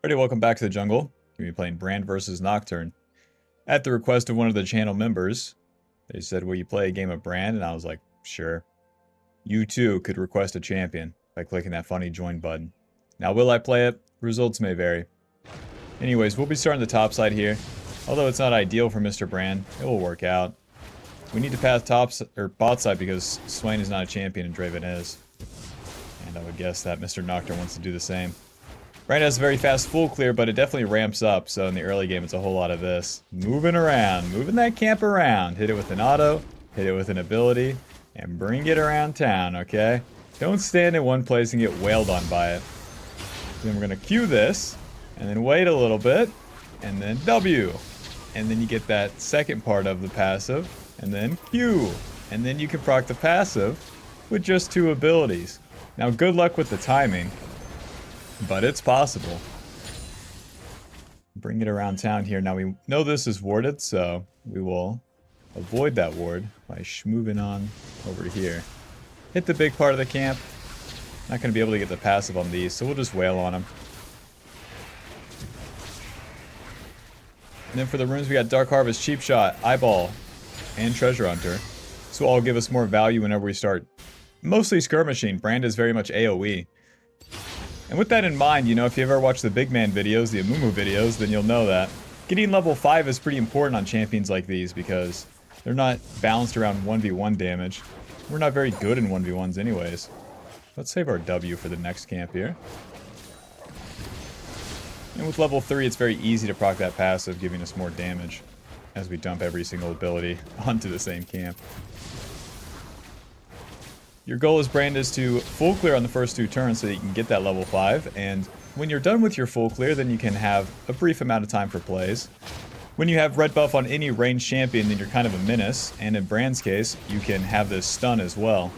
Alrighty, welcome back to the jungle. We're going to be playing Brand versus Nocturne. At the request of one of the channel members, they said, will you play a game of Brand? And I was like, sure. You too could request a champion by clicking that funny join button. Now, will I play it? Results may vary. Anyways, we'll be starting the top side here. Although it's not ideal for Mr. Brand, it will work out. We need to path bot side because Swain is not a champion and Draven is. And I would guess that Mr. Nocturne wants to do the same. Brand has a very fast full clear, but it definitely ramps up, so in the early game it's a whole lot of this. Moving around, moving that camp around. Hit it with an auto, hit it with an ability, and bring it around town, okay? Don't stand in one place and get wailed on by it. Then we're gonna Q this, and then wait a little bit, and then W. And then you get that second part of the passive, and then Q. And then you can proc the passive with just 2 abilities. Now good luck with the timing. But it's possible. Bring it around town here. Now we know this is warded, so we will avoid that ward by moving on over to here. Hit the big part of the camp. Not going to be able to get the passive on these, so we'll just wail on them. And then for the runes, we got Dark Harvest, Cheap Shot, Eyeball, and Treasure Hunter. This will all give us more value whenever we start mostly skirmishing. Brand is very much AoE. And with that in mind, you know, if you ever watch the Big Man videos, the Amumu videos, then you'll know that getting level 5 is pretty important on champions like these because they're not balanced around 1v1 damage. We're not very good in 1v1s anyways. Let's save our W for the next camp here. And with level 3, it's very easy to proc that passive, giving us more damage as we dump every single ability onto the same camp. Your goal as Brand is to full clear on the first 2 turns so that you can get that level 5, and when you're done with your full clear, then you can have a brief amount of time for plays. When you have red buff on any ranged champion, then you're kind of a menace, and in Brand's case, you can have this stun as well.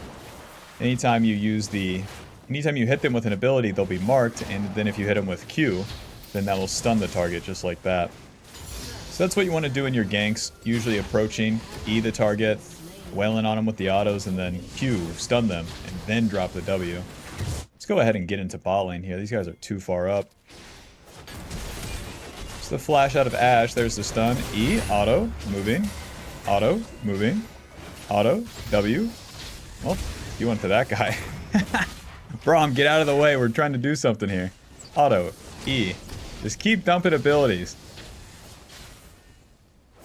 Anytime you hit them with an ability, they'll be marked, and then if you hit them with Q, then that will stun the target just like that. So that's what you want to do in your ganks, usually approaching, E the target, wailing on them with the autos, and then Q, stun them, and then drop the W. Let's go ahead and get into bot lane here. These guys are too far up. It's the flash out of Ashe. There's the stun. E, auto, moving, auto, moving, auto, W. Well, you went to that guy. Braum, get out of the way. We're trying to do something here. Auto, E. Just keep dumping abilities.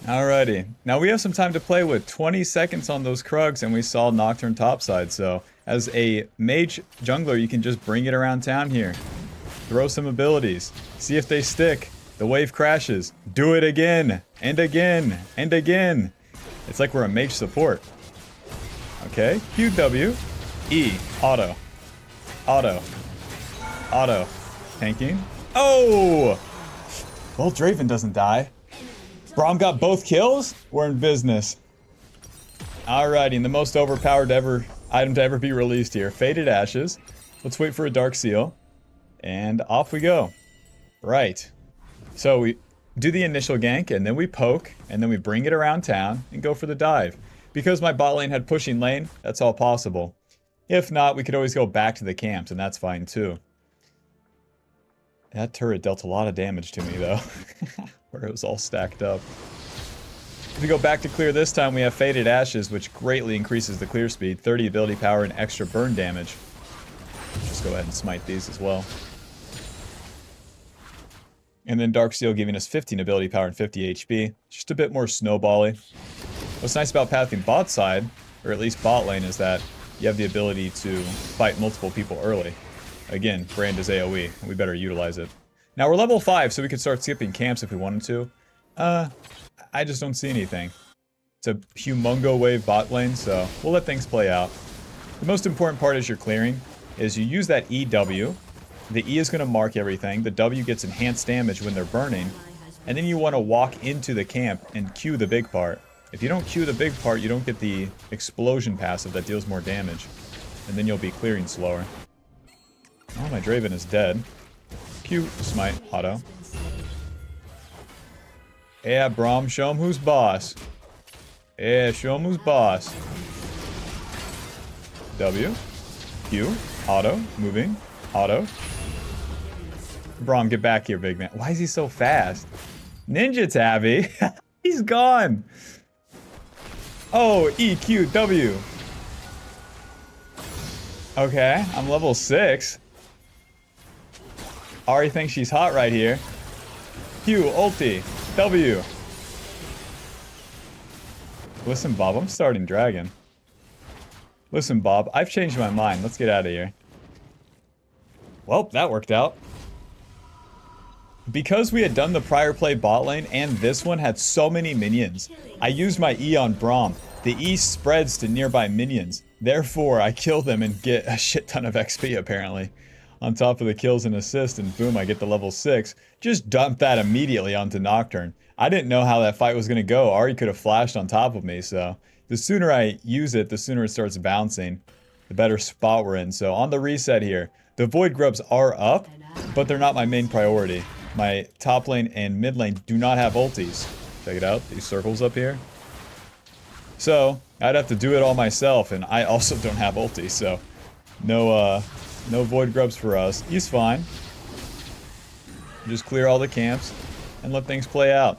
Alrighty, now we have some time to play with. 20 seconds on those Krugs and we saw Nocturne topside, so as a mage jungler you can just bring it around town here. Throw some abilities, see if they stick. The wave crashes, do it again, and again, and again. It's like we're a mage support. Okay, QW, E, auto, auto, auto, tanking. Oh! Well, Draven doesn't die. Braum got both kills? We're in business. Alrighty, and the most overpowered item to ever be released here. Faded Ashes. Let's wait for a Dark Seal. And off we go. Right. So we do the initial gank, and then we poke, and then we bring it around town, and go for the dive. Because my bot lane had pushing lane, that's all possible. If not, we could always go back to the camps, and that's fine too. That turret dealt a lot of damage to me, though. Where it was all stacked up. If we go back to clear this time, we have Faded Ashes, which greatly increases the clear speed, 30 ability power, and extra burn damage. Just go ahead and smite these as well. And then Dark Seal giving us 15 ability power and 50 HP. Just a bit more snowbally. What's nice about pathing bot side, or at least bot lane, is that you have the ability to fight multiple people early. Again, Brand is AoE, and we better utilize it. Now we're level 5, so we could start skipping camps if we wanted to. I just don't see anything. It's a humongo wave bot lane, so we'll let things play out. The most important part is your clearing, is you use that EW. The E is going to mark everything. The W gets enhanced damage when they're burning. And then you want to walk into the camp and Q the big part. If you don't Q the big part, you don't get the explosion passive that deals more damage. And then you'll be clearing slower. Oh, my Draven is dead. Q, smite, auto. Yeah, Braum, show him who's boss. Yeah, show him who's boss. W, Q, auto, moving, auto. Braum, get back here, big man. Why is he so fast? Ninja Tabby. He's gone. Oh, EQW. Okay, I'm level 6. Ari thinks she's hot right here. Q, ulti, W. Listen, Bob, I'm starting Dragon. Listen, Bob, I've changed my mind. Let's get out of here. Well, that worked out. Because we had done the prior play bot lane and this one had so many minions, I used my E on Braum. The E spreads to nearby minions. Therefore, I kill them and get a shit ton of XP, apparently. On top of the kills and assists, and boom, I get the level 6. Just dump that immediately onto Nocturne. I didn't know how that fight was going to go. Ari could have flashed on top of me, so the sooner I use it, the sooner it starts bouncing, the better spot we're in. So on the reset here, the Void Grubs are up, but they're not my main priority. My top lane and mid lane do not have ultis. Check it out, these circles up here. So, I'd have to do it all myself, and I also don't have ulti, so no Void Grubs for us. He's fine. Just clear all the camps and let things play out.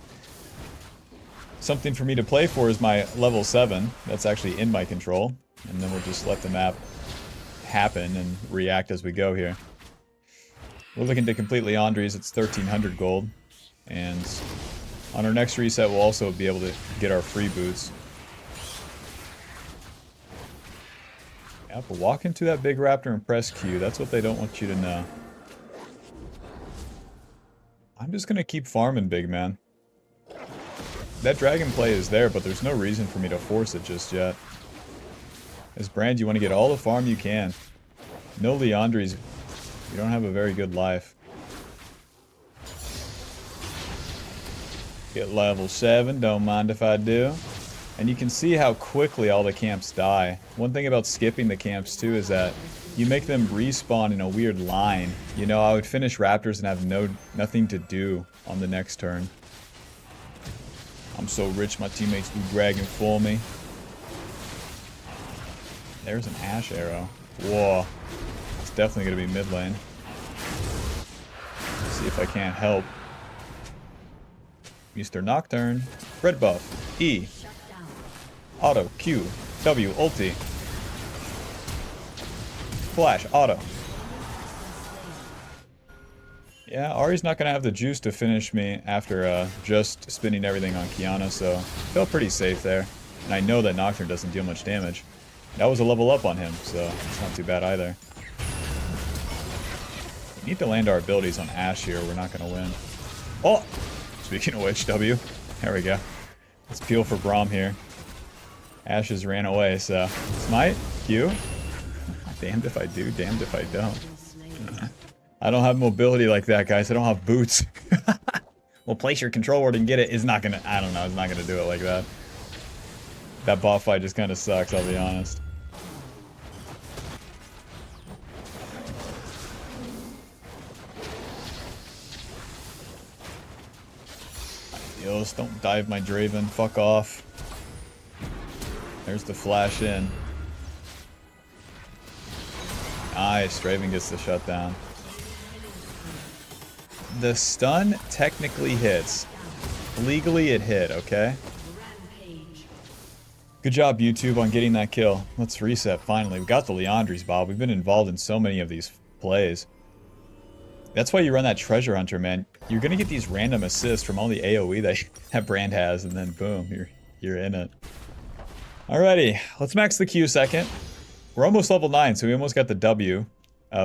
Something for me to play for is my level 7. That's actually in my control. And then we'll just let the map happen and react as we go here. We're looking to complete Leandri's. It's 1300 gold. And on our next reset, we'll also be able to get our free boots. Yeah, but walk into that big raptor and press Q. That's what they don't want you to know. I'm just gonna keep farming, big man. That dragon play is there, but there's no reason for me to force it just yet. As Brand, you want to get all the farm you can. No Leandri's. You don't have a very good life. Get level 7, don't mind if I do. And you can see how quickly all the camps die. One thing about skipping the camps too is that you make them respawn in a weird line. You know, I would finish raptors and have nothing to do on the next turn. I'm so rich, my teammates do dragon for me. There's an Ashe arrow. Whoa. It's definitely going to be mid lane. See if I can't help. Mr. Nocturne. Red buff. E. Auto. Q. W. Ulti. Flash. Auto. Yeah, Ari's not going to have the juice to finish me after just spinning everything on Kiana, so felt pretty safe there. And I know that Nocturne doesn't deal much damage. That was a level up on him, so it's not too bad either. We need to land our abilities on Ashe here, we're not going to win. Oh! Speaking of which, W. There we go. Let's peel for Braum here. Ashes ran away, so... Smite? Q? Damned if I do, damned if I don't. I don't have mobility like that, guys. I don't have boots. Well, place your control word and get it is not gonna... I don't know, it's not gonna do it like that. That bot fight just kind of sucks, I'll be honest. Adios, don't dive my Draven. Fuck off. There's the flash in. Nice, Draven gets the shutdown. The stun technically hits. Legally it hit, okay? Good job, YouTube, on getting that kill. Let's reset, finally. We got the Leandri's, Bob. We've been involved in so many of these plays. That's why you run that treasure hunter, man. You're gonna get these random assists from all the AoE that Brand has, and then boom, you're in it. Alrighty, let's max the Q second. We're almost level 9, so we almost got the W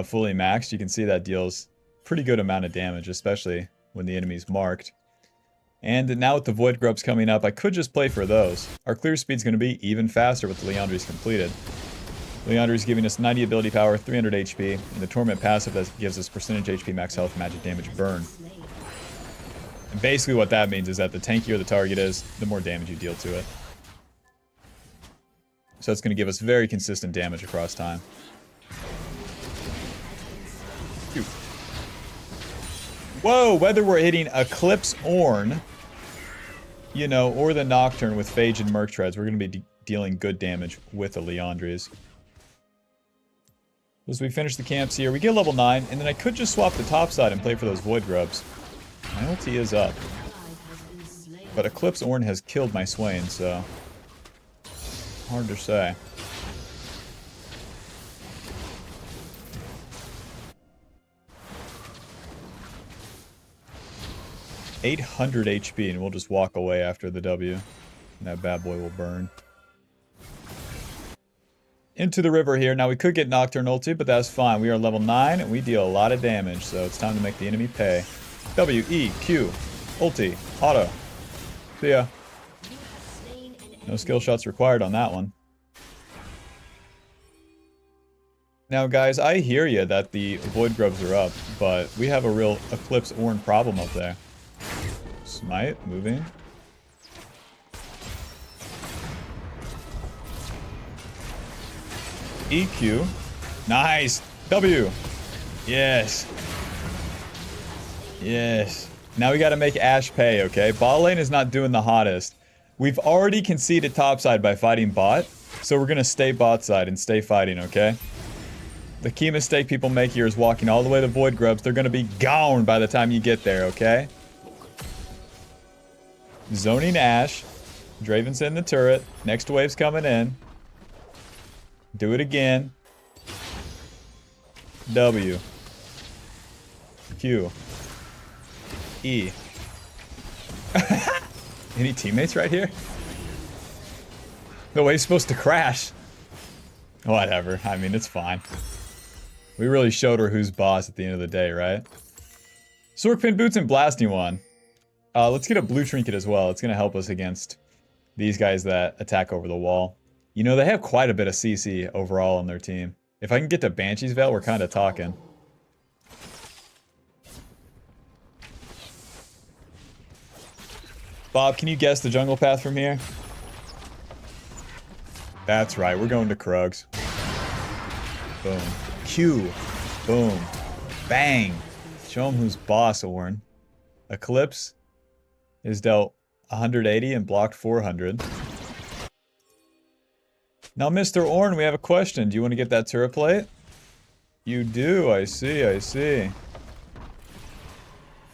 fully maxed. You can see that deals pretty good amount of damage, especially when the enemy's marked. And now with the Void Grubs coming up, I could just play for those. Our clear speed's going to be even faster with the Leandri's completed. Leandri's giving us 90 ability power, 300 HP, and the Torment passive that gives us percentage HP, max health, magic damage, burn. And basically what that means is that the tankier the target is, the more damage you deal to it. So it's going to give us very consistent damage across time. Phew. Whoa, whether we're hitting Eclipse Ornn, you know, or the Nocturne with Phage and Merc Treads, we're going to be dealing good damage with the Leandri's. As we finish the camps here, we get level 9, and then I could just swap the top side and play for those Void Grubs. My ulti is up. But Eclipse Ornn has killed my Swain, so... hard to say. $800 HP, and we'll just walk away after the W. And that bad boy will burn. Into the river here. Now we could get Nocturne ulti, but that's fine. We are level 9 and we deal a lot of damage, so it's time to make the enemy pay. W, E, Q, ulti, auto. See ya. No skill shots required on that one. Now guys, I hear you that the Void Grubs are up, but we have a real Eclipse Ornn problem up there. Smite, moving. EQ. Nice. W. Yes. Yes. Now we gotta make Ashe pay, okay? Bot lane is not doing the hottest. We've already conceded topside by fighting bot, so we're gonna stay bot side and stay fighting, okay? The key mistake people make here is walking all the way to Void Grubs. They're gonna be gone by the time you get there, okay? Zoning Ashe. Draven's in the turret. Next wave's coming in. Do it again. W. Q. E. Any teammates right here? The wave's supposed to crash. Whatever. I mean, it's fine. We really showed her who's boss at the end of the day, right? Sorkpin Boots and Blasting One. Let's get a blue trinket as well. It's gonna help us against these guys that attack over the wall. You know, they have quite a bit of CC overall on their team. If I can get to Banshee's Veil, we're kind of talking. Bob, can you guess the jungle path from here? That's right, we're going to Krugs. Boom. Q. Boom. Bang. Show him who's boss, Ornn. Eclipse is dealt 180 and blocked 400. Now, Mr. Ornn, we have a question. Do you want to get that turret plate? You do, I see, I see.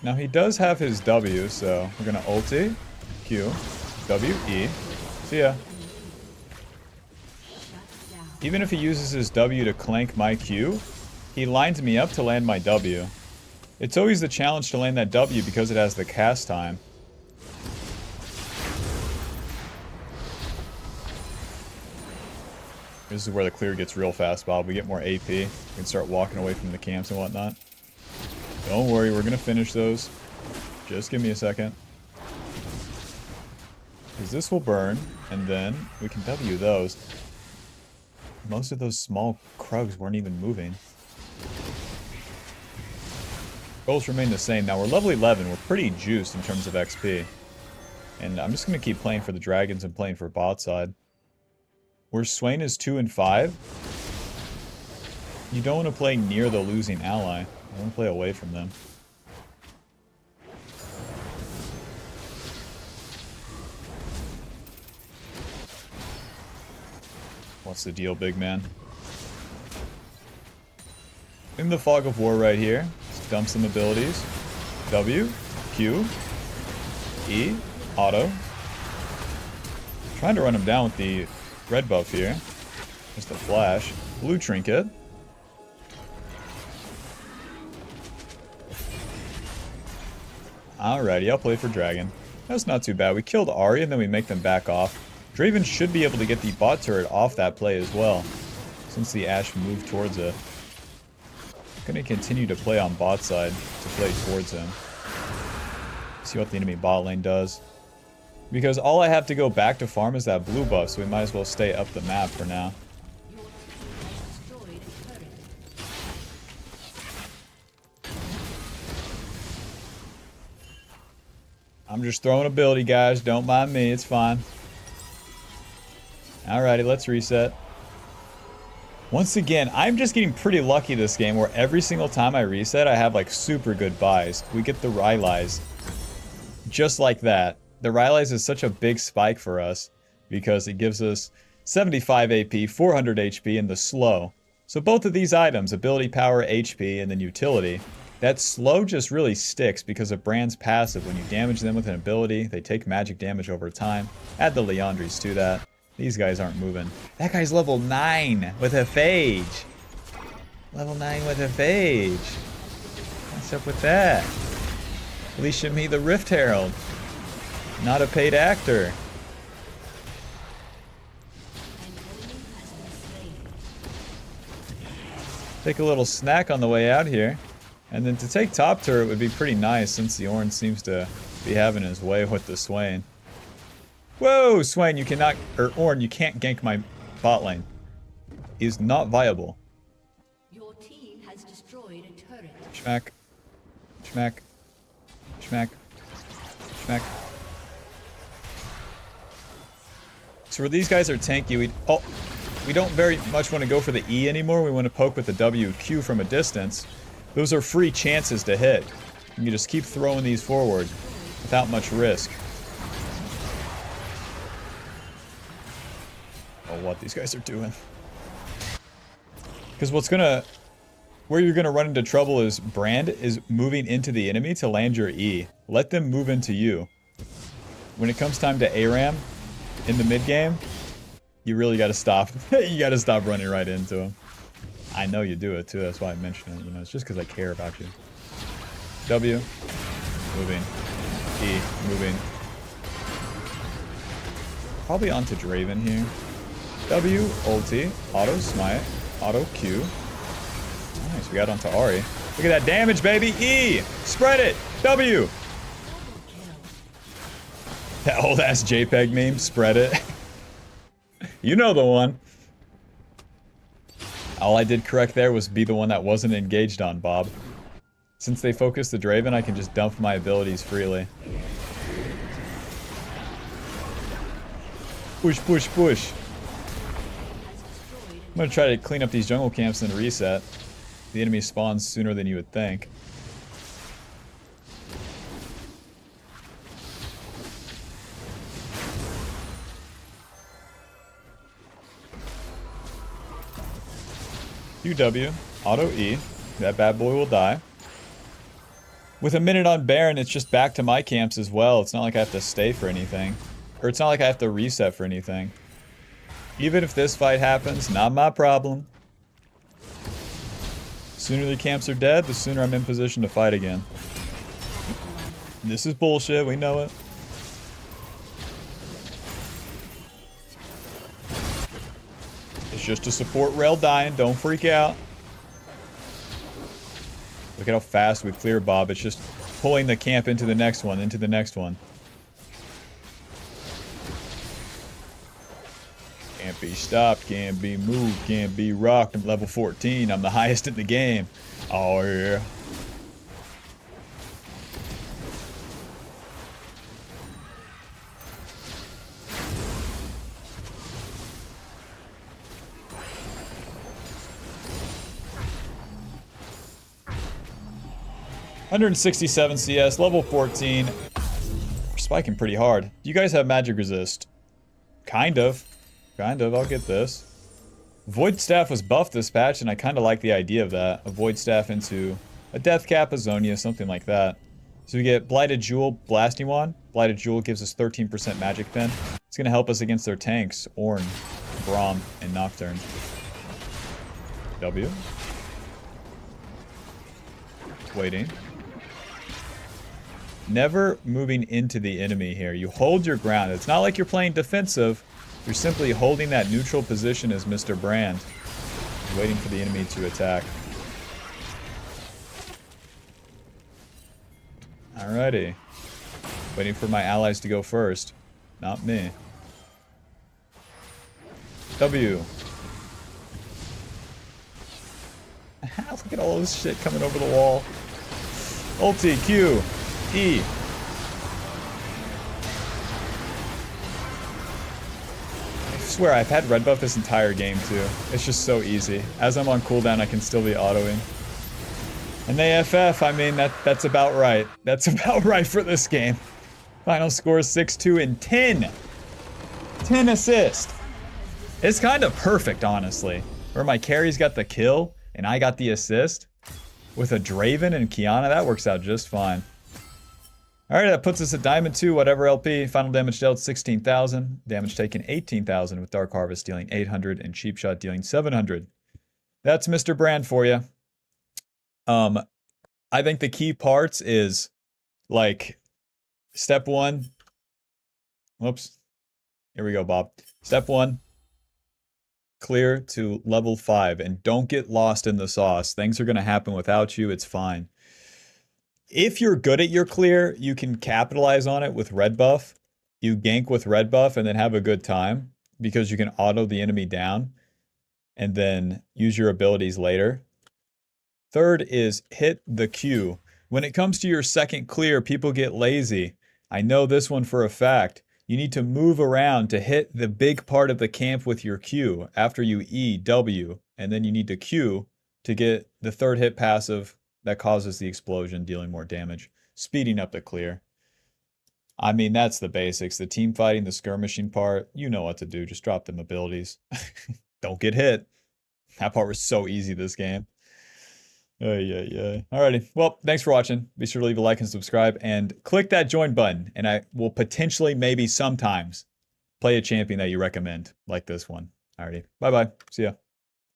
Now, he does have his W, so we're gonna ulti, Q, W, E. See ya. Even if he uses his W to clank my Q, he lines me up to land my W. It's always the challenge to land that W because it has the cast time. This is where the clear gets real fast, Bob. We get more AP. We can start walking away from the camps and whatnot. Don't worry, we're gonna finish those. Just give me a second. Because this will burn, and then we can W those. Most of those small Krugs weren't even moving. Goals remain the same. Now we're level 11. We're pretty juiced in terms of XP. And I'm just gonna keep playing for the dragons and playing for bot side. Where Swain is 2 and 5, you don't want to play near the losing ally. You want to play away from them. What's the deal, big man? In the fog of war right here. Let's dump some abilities. W, Q, E, auto. Trying to run him down with the red buff here. Just a flash. Blue trinket. Alrighty, I'll play for dragon. That's not too bad. We killed Ahri and then we make them back off. Draven should be able to get the bot turret off that play as well, since the Ashe moved towards it. I'm gonna continue to play on bot side to play towards him. See what the enemy bot lane does. Because all I have to go back to farm is that blue buff, so we might as well stay up the map for now. I'm just throwing ability, guys. Don't mind me. It's fine. Alrighty, let's reset. Once again, I'm just getting pretty lucky this game where every single time I reset, I have like super good buys. We get the Rylai's. Just like that. The Rylai's is such a big spike for us because it gives us 75 AP, 400 HP, and the slow. So both of these items, ability, power, HP, and then utility, that slow just really sticks because of Brand's passive. When you damage them with an ability, they take magic damage over time. Add the Leandries to that. These guys aren't moving. That guy's level 9 with a phage. Level 9 with a phage. What's up with that? Alicia Me the Rift Herald. Not a paid actor. Take a little snack on the way out here. And then to take top turret would be pretty nice since the Ornn seems to be having his way with the Swain. Whoa, Swain, you cannot, or Ornn, you can't gank my bot lane. Is not viable. Your team has destroyed a turret. Schmack. Schmack. Schmack. Schmack. So where these guys are tanky, we don't very much want to go for the E anymore. We want to poke with the W, Q from a distance. Those are free chances to hit. You can just keep throwing these forward without much risk. Oh, what these guys are doing. Because where you're gonna run into trouble is Brand is moving into the enemy to land your E. Let them move into you. When it comes time to ARAM in the mid game, you really gotta stop. You gotta stop running right into him. I know you do it too, that's why I mention it, you know, it's just because I care about you. W, moving. E, moving. Probably onto Draven here. W, ulti, auto smite, auto Q. Nice, we got onto Ahri. Look at that damage, baby! E! Spread it! W! That old ass JPEG meme, spread it. You know the one. All I did correct there was be the one that wasn't engaged on, Bob. Since they focused the Draven, I can just dump my abilities freely. Push, push, push. I'm gonna try to clean up these jungle camps and reset. The enemy spawns sooner than you would think. UW, auto E, that bad boy will die. With a minute on Baron, it's just back to my camps as well. It's not like I have to stay for anything. Or it's not like I have to reset for anything. Even if this fight happens, not my problem. The sooner the camps are dead, the sooner I'm in position to fight again. This is bullshit, we know it. It's just a support rail dying, don't freak out. Look at how fast we clear, Bob. It's just pulling the camp into the next one, into the next one. Can't be stopped, can't be moved, can't be rocked. I'm level 14, I'm the highest in the game. Oh yeah. $167 CS, level 14. We're spiking pretty hard. You guys have magic resist. Kind of. Kind of, I'll get this. Void Staff was buffed this patch, and I kind of like the idea of that. A Void Staff into a Death Cap, a Zonia, something like that. So we get Blighted Jewel, Blasting Wand. Blighted Jewel gives us 13% magic pen. It's going to help us against their tanks, Ornn, Braum, and Nocturne. W. Waiting. Never moving into the enemy here. You hold your ground. It's not like you're playing defensive. You're simply holding that neutral position as Mr. Brand. Waiting for the enemy to attack. Alrighty. Waiting for my allies to go first. Not me. W. Look at all this shit coming over the wall. Ulti, Q, E. I swear, I've had red buff this entire game too. It's just so easy. As I'm on cooldown, I can still be autoing. And they FF, I mean, that's about right. That's about right for this game. Final score is 6-2 and 10. 10 assists. It's kind of perfect, honestly. Where my carries got the kill and I got the assist with a Draven and Kiana. That works out just fine. All right, that puts us at Diamond 2, whatever LP. Final damage dealt 16,000. Damage taken 18,000 with Dark Harvest dealing 800 and Cheap Shot dealing 700. That's Mr. Brand for you. I think the key parts is like step 1. Whoops. Here we go, Bob. Step 1. Clear to level 5 and don't get lost in the sauce. Things are going to happen without you. It's fine. If you're good at your clear, you can capitalize on it with red buff. You gank with red buff and then have a good time because you can auto the enemy down and then use your abilities later. Third is hit the Q. When it comes to your second clear, people get lazy. I know this one for a fact. You need to move around to hit the big part of the camp with your Q after you E, W, and then you need to Q to get the third hit passive that causes the explosion, dealing more damage, speeding up the clear. I mean, that's the basics. The team fighting, the skirmishing part, you know what to do. Just drop them abilities. Don't get hit. That part was so easy this game. Yeah. Alrighty. Well, thanks for watching. Be sure to leave a like and subscribe and click that join button. And I will potentially, maybe sometimes, play a champion that you recommend, like this one. Alrighty. Bye-bye. See ya.